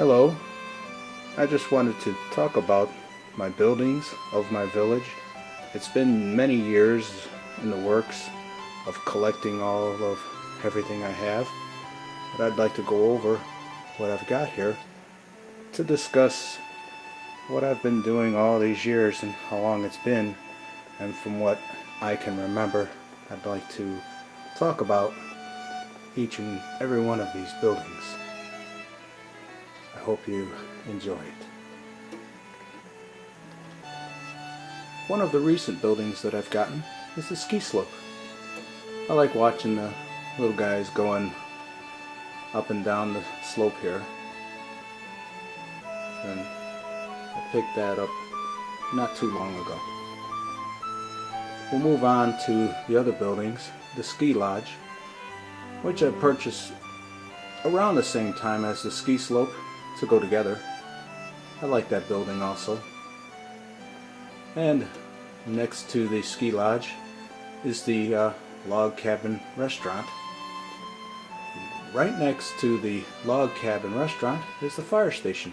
Hello, I just wanted to talk about my buildings of my village. It's been many years in the works of collecting all of everything I have, but I'd like to go over what I've got here to discuss what I've been doing all these years and how long it's been, and from what I can remember, I'd like to talk about each and every one of these buildings. I hope you enjoy it. One of the recent buildings that I've gotten is the ski slope. I like watching the little guys going up and down the slope here. And I picked that up not too long ago. We'll move on to the other buildings, the ski lodge, which I purchased around the same time as the ski slope to go together. I like that building also. And next to the ski lodge is the log cabin restaurant. Right next to the log cabin restaurant is the fire station.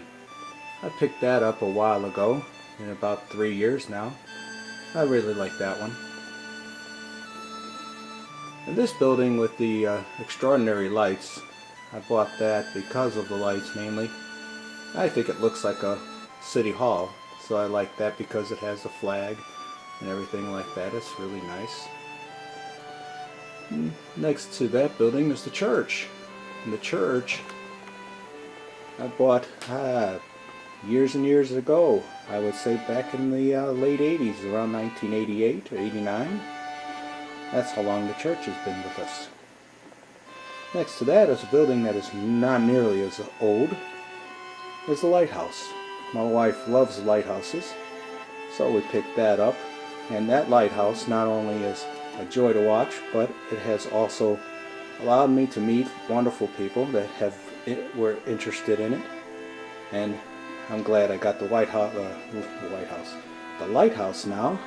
I picked that up a while ago, in about 3 years now. I really like that one. And this building with the extraordinary lights, I bought that because of the lights mainly. I think it looks like a city hall, so I like that because it has the flag and everything like that. It's really nice. Next to that building is the church. And the church I bought years and years ago. I would say back in the late 80s, around 1988 or 89. That's how long the church has been with us. Next to that is a building that is not nearly as old. Is the lighthouse. My wife loves lighthouses, so we picked that up. And that lighthouse not only is a joy to watch, but it has also allowed me to meet wonderful people that were interested in it. And I'm glad I got the lighthouse now,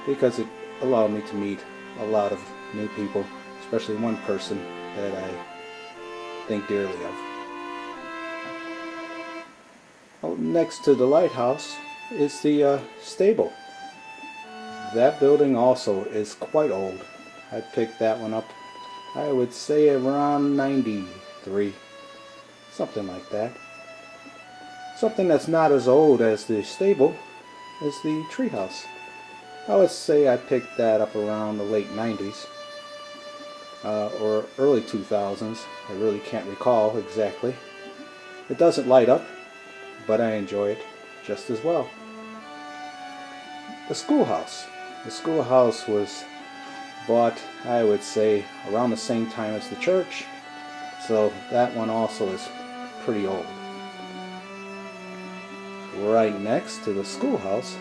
because it allowed me to meet a lot of new people, especially one person that I think dearly of. Next to the lighthouse is the stable. That building also is quite old. I picked that one up, I would say around 93, something like that. Something that's not as old as the stable is the treehouse. I would say I picked that up around the late 90s or early 2000s. I really can't recall exactly. It doesn't light up, but I enjoy it just as well. The schoolhouse. The schoolhouse was bought, I would say, around the same time as the church, so that one also is pretty old. Right next to the schoolhouse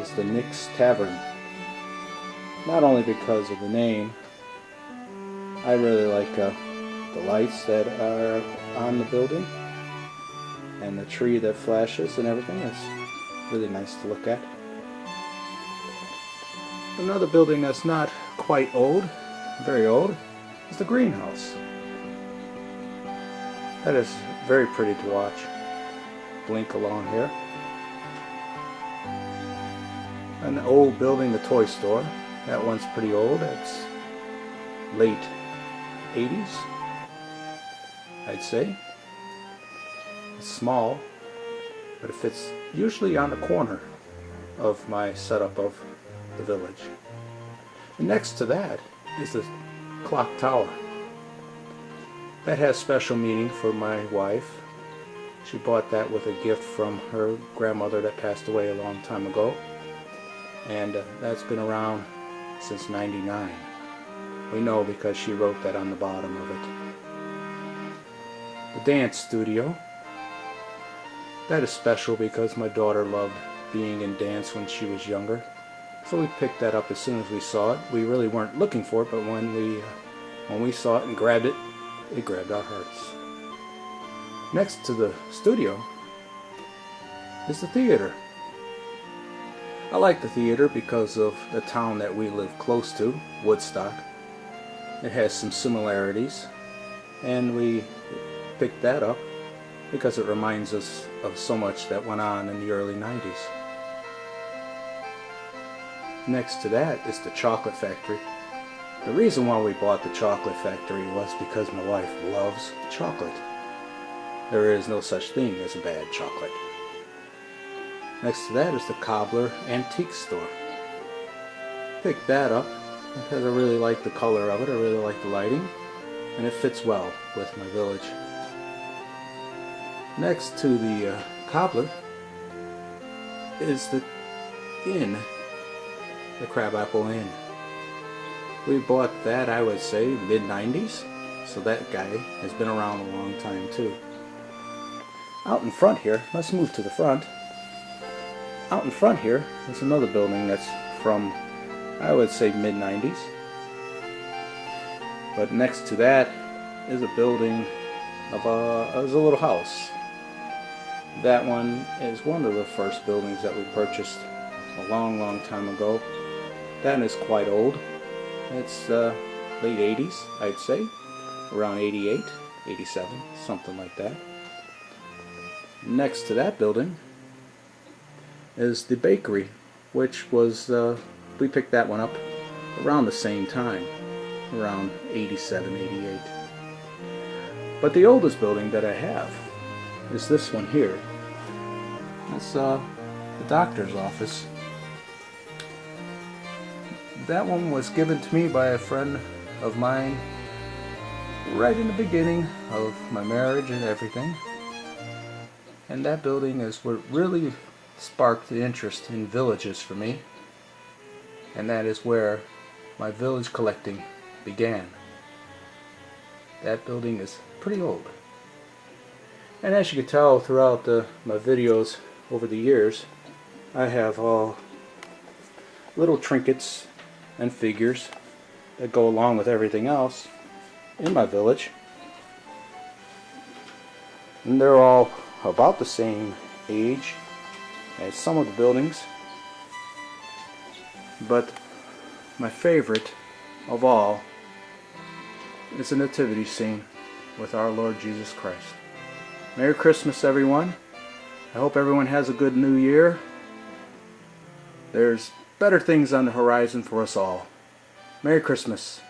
is the Nick's Tavern. Not only because of the name, I really like the lights that are on the building, and the tree that flashes and everything is really nice to look at. Another building that's not quite old, very old, is the greenhouse. That is very pretty to watch. Blink along here. An old building, the toy store. That one's pretty old. It's late 80s, I'd say. It's small, but it fits usually on the corner of my setup of the village. And next to that is the clock tower. That has special meaning for my wife. She bought that with a gift from her grandmother that passed away a long time ago, and that's been around since '99. We know because she wrote that on the bottom of it. The dance studio. That is special because my daughter loved being in dance when she was younger. So we picked that up as soon as we saw it. We really weren't looking for it, but when we saw it and grabbed it, it grabbed our hearts. Next to the studio is the theater. I like the theater because of the town that we live close to, Woodstock. It has some similarities, and we picked that up because it reminds us of so much that went on in the early 90s. Next to that is the chocolate factory. The reason why we bought the chocolate factory was because my wife loves chocolate. There is no such thing as a bad chocolate. Next to that is the Cobbler Antique Store. Picked that up because I really like the color of it, I really like the lighting, and it fits well with my village. Next to the Cobbler is the inn, the Crabapple Inn. We bought that, I would say, mid-90s, so that guy has been around a long time too. Out in front here, let's move to the front. Out in front here is another building that's from, I would say, mid-90s. But next to that is a building of a little house. That one is one of the first buildings that we purchased a long time ago. That is quite old. It's late 80s, I'd say, around 88, 87, something like that. Next to that building is the bakery, which was, we picked that one up around the same time, around 87, 88. But the oldest building that I have is this one here. That's the doctor's office. That one was given to me by a friend of mine right in the beginning of my marriage and everything. And that building is what really sparked the interest in villages for me. And that is where my village collecting began. That building is pretty old. And as you can tell throughout my videos over the years, I have all little trinkets and figures that go along with everything else in my village. And they're all about the same age as some of the buildings. But my favorite of all is the nativity scene with our Lord Jesus Christ. Merry Christmas, everyone. I hope everyone has a good new year. There's better things on the horizon for us all. Merry Christmas.